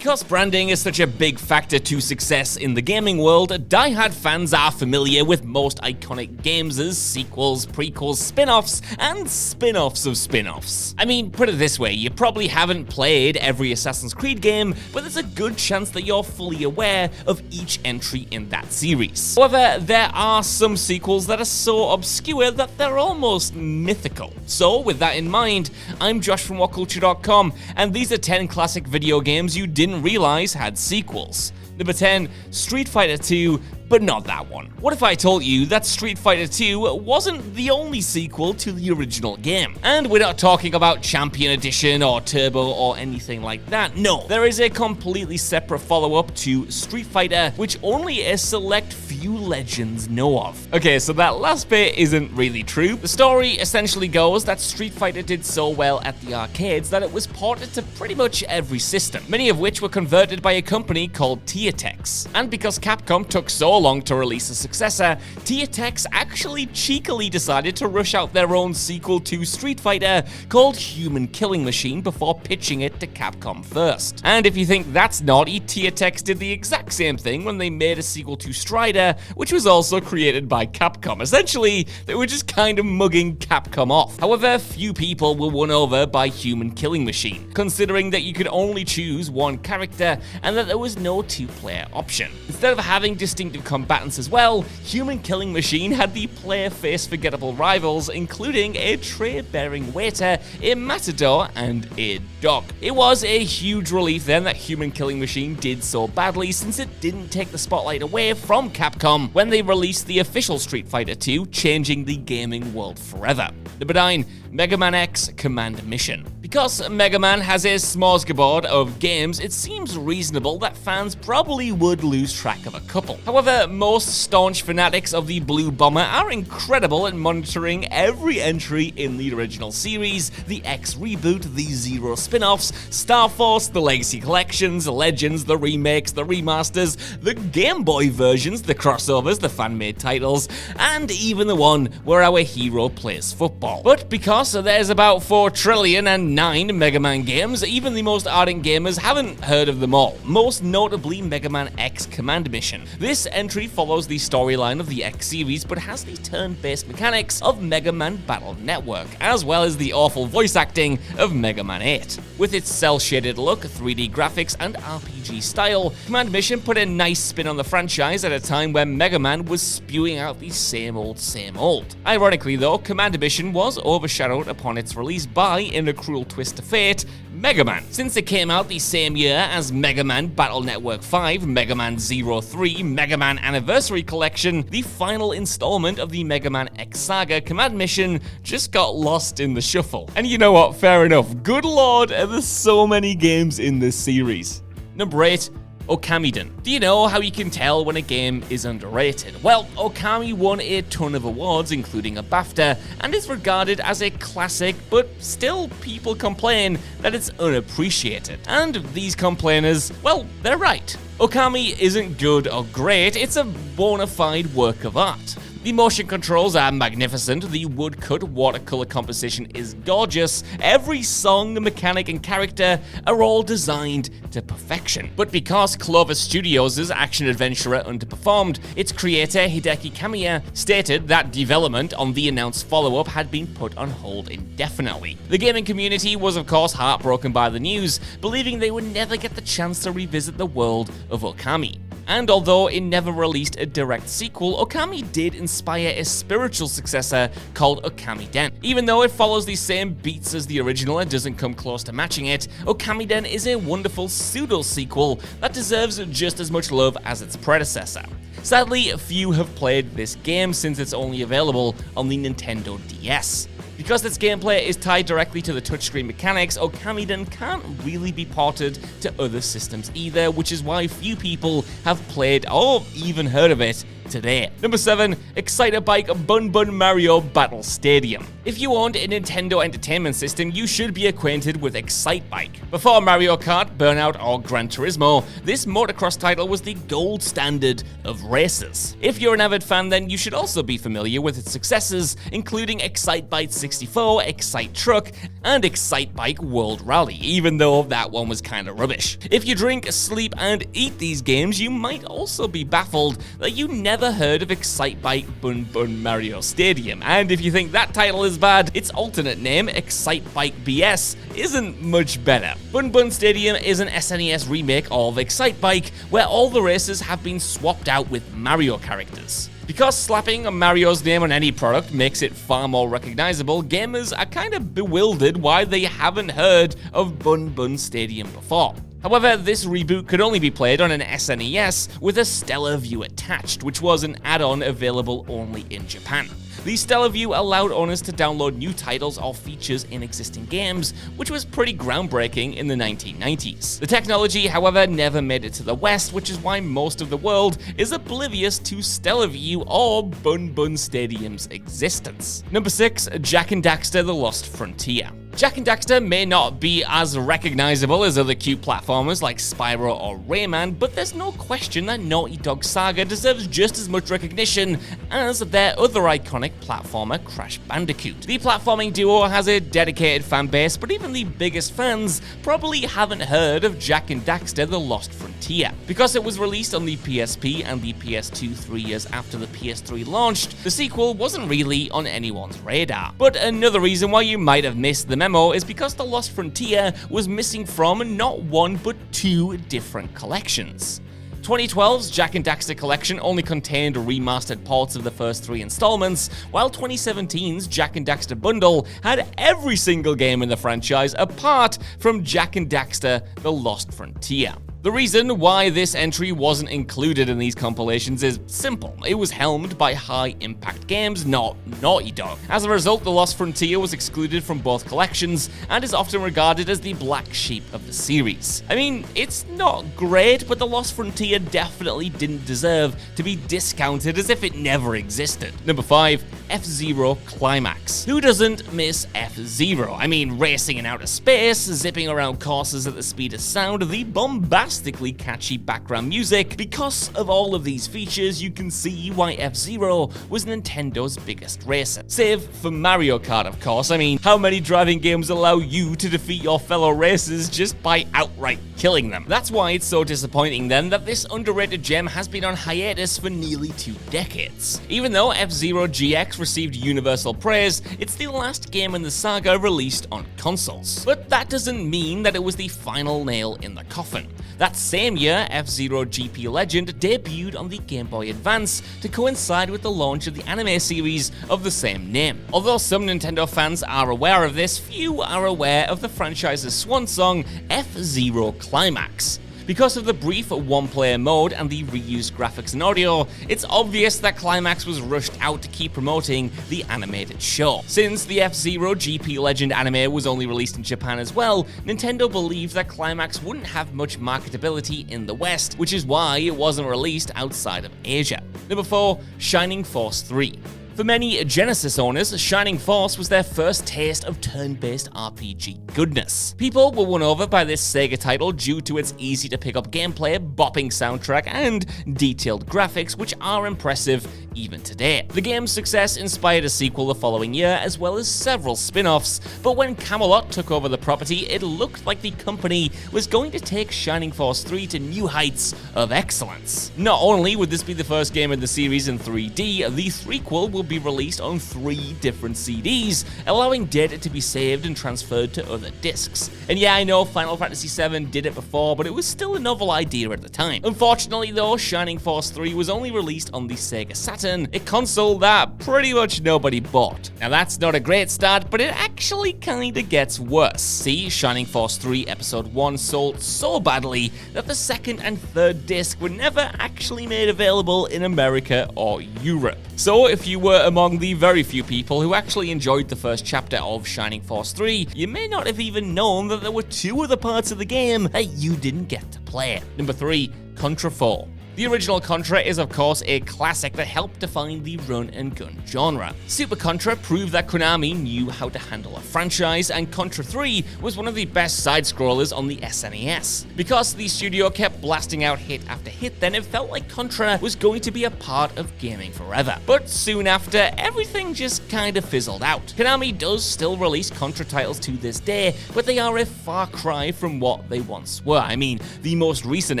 Because branding is such a big factor to success in the gaming world, die-hard fans are familiar with most iconic games as sequels, prequels, spin-offs, and spin-offs of spin-offs. I mean, put it this way, you probably haven't played every Assassin's Creed game, but there's a good chance that you're fully aware of each entry in that series. However, there are some sequels that are so obscure that they're almost mythical. So, with that in mind, I'm Josh from WhatCulture.com, and these are 10 classic video games you didn't realize had sequels. Number 10, Street Fighter 2, but not that one. What if I told you that Street Fighter 2 wasn't the only sequel to the original game? And we're not talking about Champion Edition or Turbo or anything like that. No, there is a completely separate follow-up to Street Fighter, which only a select few legends know of. Okay, so that last bit isn't really true. The story essentially goes that Street Fighter did so well at the arcades that it was ported to pretty much every system, many of which were converted by a company called Teatex. And because Capcom took so long to release a successor, Teatex actually cheekily decided to rush out their own sequel to Street Fighter called Human Killing Machine before pitching it to Capcom first. And if you think that's naughty, Teatex did the exact same thing when they made a sequel to Strider, which was also created by Capcom. Essentially, they were just kind of mugging Capcom off. However, few people were won over by Human Killing Machine, considering that you could only choose one character and that there was no two-player option. Instead of having distinctive combatants as well, Human Killing Machine had the player-face forgettable rivals, including a tray-bearing waiter, a matador, and a dog. It was a huge relief then that Human Killing Machine did so badly, since it didn't take the spotlight away from Capcom when they released the official Street Fighter 2, changing the gaming world forever. Number 9, Mega Man X Command Mission. Because Mega Man has a smorgasbord of games, it seems reasonable that fans probably would lose track of a couple. However, most staunch fanatics of the Blue Bomber are incredible at monitoring every entry in the original series, the X reboot, the Zero spin-offs, Star Force, the Legacy Collections, Legends, the remakes, the remasters, the Game Boy versions, the crossovers, the fan-made titles, and even the one where our hero plays football. But because there's about 4 trillion and 9 Mega Man games, even the most ardent gamers haven't heard of them all, most notably Mega Man X Command Mission. This entry follows the storyline of the X series, but has the turn-based mechanics of Mega Man Battle Network, as well as the awful voice acting of Mega Man 8. With its cel-shaded look, 3D graphics, and RPG style, Command Mission put a nice spin on the franchise at a time when Mega Man was spewing out the same old. Ironically though, Command Mission was overshadowed upon its release by, in a cruel twist of fate, Mega Man. Since it came out the same year as Mega Man Battle Network 5, Mega Man 03, Mega Man Anniversary Collection, the final installment of the Mega Man X Saga, Command Mission just got lost in the shuffle. And you know what, fair enough. Good lord, there's so many games in this series. Number 8, OKAMIDEN. Do you know how you can tell when a game is underrated? Well, Okami won a ton of awards, including a BAFTA, and is regarded as a classic, but still people complain that it's unappreciated. And these complainers, well, they're right. Okami isn't good or great, it's a bona fide work of art. The motion controls are magnificent, the woodcut watercolor composition is gorgeous, every song, mechanic, and character are all designed to perfection. But because Clover Studios' action-adventurer underperformed, its creator Hideki Kamiya stated that development on the announced follow-up had been put on hold indefinitely. The gaming community was of course heartbroken by the news, believing they would never get the chance to revisit the world of Okami. And although it never released a direct sequel, Okami did inspire a spiritual successor called OKAMIDEN. Even though it follows the same beats as the original and doesn't come close to matching it, OKAMIDEN is a wonderful pseudo-sequel that deserves just as much love as its predecessor. Sadly, few have played this game since it's only available on the Nintendo DS. Because its gameplay is tied directly to the touchscreen mechanics, OKAMIDEN can't really be ported to other systems either, which is why few people have played or even heard of it today. Number 7, EXCITEBIKE Bun Bun Mario Battle Stadium. If you owned a Nintendo Entertainment System, you should be acquainted with EXCITEBIKE. Before Mario Kart, Burnout, or Gran Turismo, this motocross title was the gold standard of races. If you're an avid fan, then you should also be familiar with its successors, including EXCITEBIKE 64, Excite Truck, and EXCITEBIKE World Rally, even though that one was kinda rubbish. If you drink, sleep, and eat these games, you might also be baffled that you never heard of EXCITEBIKE Bun Bun Mario Stadium, and if you think that title is bad, its alternate name, EXCITEBIKE BS, isn't much better. Bun Bun Stadium is an SNES remake of EXCITEBIKE, where all the races have been swapped out with Mario characters. Because slapping Mario's name on any product makes it far more recognizable, gamers are kind of bewildered why they haven't heard of Bun Bun Stadium before. However, this reboot could only be played on an SNES with a Stellar View attached, which was an add-on available only in Japan. The Stellar View allowed owners to download new titles or features in existing games, which was pretty groundbreaking in the 1990s. The technology, however, never made it to the West, which is why most of the world is oblivious to Stellar View or Bun Bun Stadium's existence. Number 6, Jak Daxter: The Lost Frontier. Jak Daxter may not be as recognizable as other cute platformers like Spyro or Rayman, but there's no question that Naughty Dog Saga deserves just as much recognition as their other iconic platformer, Crash Bandicoot. The platforming duo has a dedicated fan base, but even the biggest fans probably haven't heard of Jak Daxter: The Lost Frontier. Because it was released on the PSP and the PS2 3 years after the PS3 launched, the sequel wasn't really on anyone's radar. But another reason why you might have missed the memo is because The Lost Frontier was missing from not one but two different collections. 2012's Jak Daxter collection only contained remastered ports of the first 3 installments, while 2017's Jak Daxter bundle had every single game in the franchise apart from Jak Daxter: The Lost Frontier. The reason why this entry wasn't included in these compilations is simple. It was helmed by High Impact Games, not Naughty Dog. As a result, The Lost Frontier was excluded from both collections and is often regarded as the black sheep of the series. I mean, it's not great, but The Lost Frontier definitely didn't deserve to be discounted as if it never existed. Number 5, F-Zero CLIMAX. Who doesn't miss F-Zero? I mean, racing in outer space, zipping around courses at the speed of sound, the bombastically catchy background music. Because of all of these features, you can see why F-Zero was Nintendo's biggest racer. Save for Mario Kart, of course. I mean, how many driving games allow you to defeat your fellow racers just by outright killing them? That's why it's so disappointing then that this underrated gem has been on hiatus for nearly 2 decades. Even though F-Zero GX received universal praise, it's the last game in the saga released on consoles. But that doesn't mean that it was the final nail in the coffin. That same year, F-Zero GP Legend debuted on the Game Boy Advance to coincide with the launch of the anime series of the same name. Although some Nintendo fans are aware of this, few are aware of the franchise's swan song, F-Zero CLIMAX. Because of the brief one-player mode and the reused graphics and audio, it's obvious that CLIMAX was rushed out to keep promoting the animated show. Since the F-Zero GP Legend anime was only released in Japan as well, Nintendo believed that CLIMAX wouldn't have much marketability in the West, which is why it wasn't released outside of Asia. Number 4, Shining Force 3. For many Genesis owners, Shining Force was their first taste of turn-based RPG goodness. People were won over by this Sega title due to its easy-to-pick-up gameplay, bopping soundtrack, and detailed graphics, which are impressive even today. The game's success inspired a sequel the following year, as well as several spin-offs, but when Camelot took over the property, it looked like the company was going to take Shining Force 3 to new heights of excellence. Not only would this be the first game in the series in 3D, the threequel will be released on 3 different CDs, allowing data to be saved and transferred to other discs. And yeah, I know Final Fantasy VII did it before, but it was still a novel idea at the time. Unfortunately though, Shining Force 3 was only released on the Sega Saturn, a console that pretty much nobody bought. Now that's not a great start, but it actually kinda gets worse. See, Shining Force 3 Episode 1 sold so badly that the second and third disc were never actually made available in America or Europe. So if you were among the very few people who actually enjoyed the first chapter of Shining Force 3, you may not have even known that there were 2 other parts of the game that you didn't get to play. Number 3, CONTRA 4. The original Contra is of course a classic that helped define the run-and-gun genre. Super Contra proved that Konami knew how to handle a franchise, and Contra 3 was one of the best side-scrollers on the SNES. Because the studio kept blasting out hit after hit, then it felt like Contra was going to be a part of gaming forever. But soon after, everything just kinda fizzled out. Konami does still release Contra titles to this day, but they are a far cry from what they once were. I mean, the most recent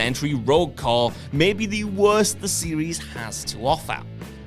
entry, Rogue Core, may be the worst the series has to offer.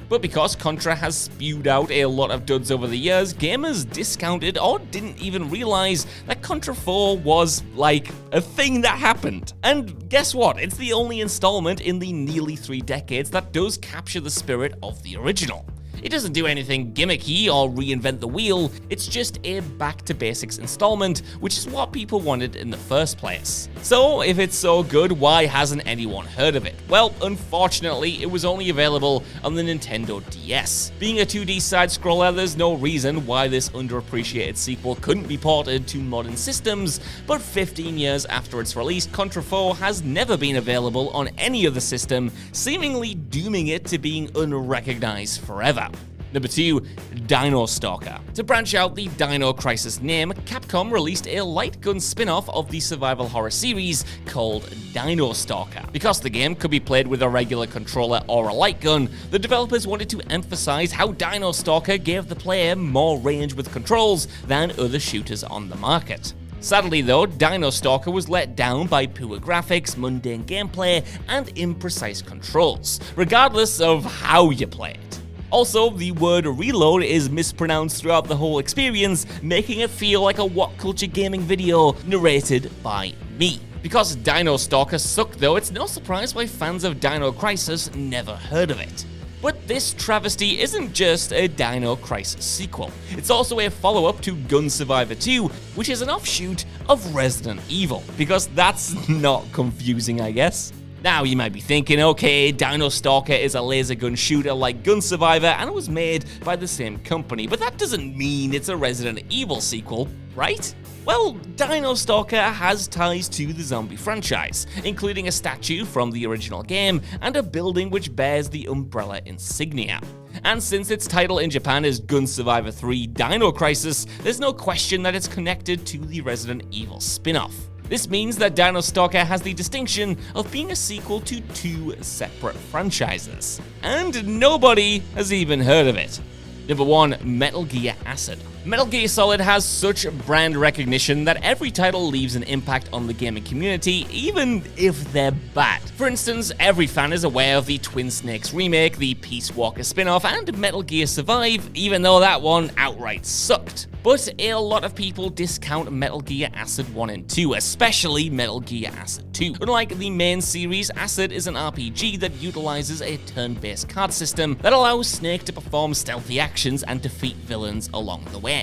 But because Contra has spewed out a lot of duds over the years, gamers discounted or didn't even realize that Contra 4 was, like, a thing that happened. And guess what? It's the only installment in the nearly 3 decades that does capture the spirit of the original. It doesn't do anything gimmicky or reinvent the wheel, it's just a back-to-basics installment, which is what people wanted in the first place. So, if it's so good, why hasn't anyone heard of it? Well, unfortunately, it was only available on the Nintendo DS. Being a 2D side-scroller, there's no reason why this underappreciated sequel couldn't be ported to modern systems, but 15 years after its release, Contra 4 has never been available on any other system, seemingly dooming it to being unrecognized forever. Number 2, Dino Stalker. To branch out the Dino Crisis name, Capcom released a light gun spin-off of the survival horror series called Dino Stalker. Because the game could be played with a regular controller or a light gun, the developers wanted to emphasize how Dino Stalker gave the player more range with controls than other shooters on the market. Sadly though, Dino Stalker was let down by poor graphics, mundane gameplay, and imprecise controls, regardless of how you play it. Also, the word reload is mispronounced throughout the whole experience, making it feel like a WhatCulture Gaming video narrated by me. Because Dino Stalker sucked though, it's no surprise why fans of Dino Crisis never heard of it. But this travesty isn't just a Dino Crisis sequel, it's also a follow-up to Gun Survivor 2, which is an offshoot of Resident Evil, because that's not confusing, I guess. Now you might be thinking, okay, Dino Stalker is a laser gun shooter like Gun Survivor and it was made by the same company, but that doesn't mean it's a Resident Evil sequel, right? Well, Dino Stalker has ties to the zombie franchise, including a statue from the original game and a building which bears the Umbrella insignia. And since its title in Japan is Gun Survivor 3 Dino Crisis, there's no question that it's connected to the Resident Evil spin-off. This means that Dino Stalker has the distinction of being a sequel to 2 separate franchises. And nobody has even heard of it. Number 1, Metal Gear Acid. Metal Gear Solid has such brand recognition that every title leaves an impact on the gaming community, even if they're bad. For instance, every fan is aware of the Twin Snakes remake, the Peace Walker spin-off, and Metal Gear Survive, even though that one outright sucked. But a lot of people discount Metal Gear Acid 1 and 2, especially Metal Gear Acid 2. Unlike the main series, Acid is an RPG that utilizes a turn-based card system that allows Snake to perform stealthy actions and defeat villains along the way.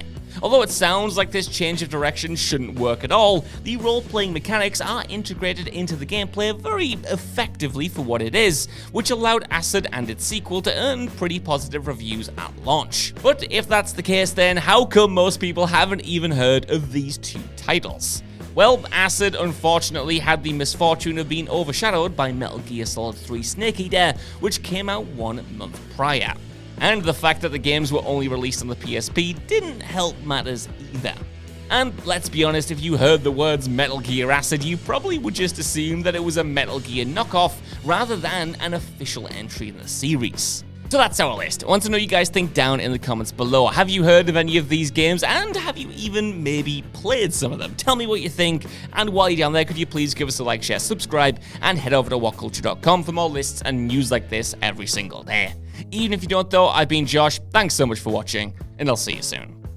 Although it sounds like this change of direction shouldn't work at all, the role-playing mechanics are integrated into the gameplay very effectively for what it is, which allowed Acid and its sequel to earn pretty positive reviews at launch. But if that's the case, then how come most people haven't even heard of these 2 titles? Well, Acid unfortunately had the misfortune of being overshadowed by Metal Gear Solid 3 Snake Eater, which came out 1 month prior. And the fact that the games were only released on the PSP didn't help matters either. And let's be honest, if you heard the words Metal Gear Acid, you probably would just assume that it was a Metal Gear knockoff rather than an official entry in the series. So that's our list. I want to know what you guys think down in the comments below. Have you heard of any of these games, and have you even maybe played some of them? Tell me what you think, and while you're down there, could you please give us a like, share, subscribe, and head over to WhatCulture.com for more lists and news like this every single day. Even if you don't though, I've been Josh, thanks so much for watching, and I'll see you soon.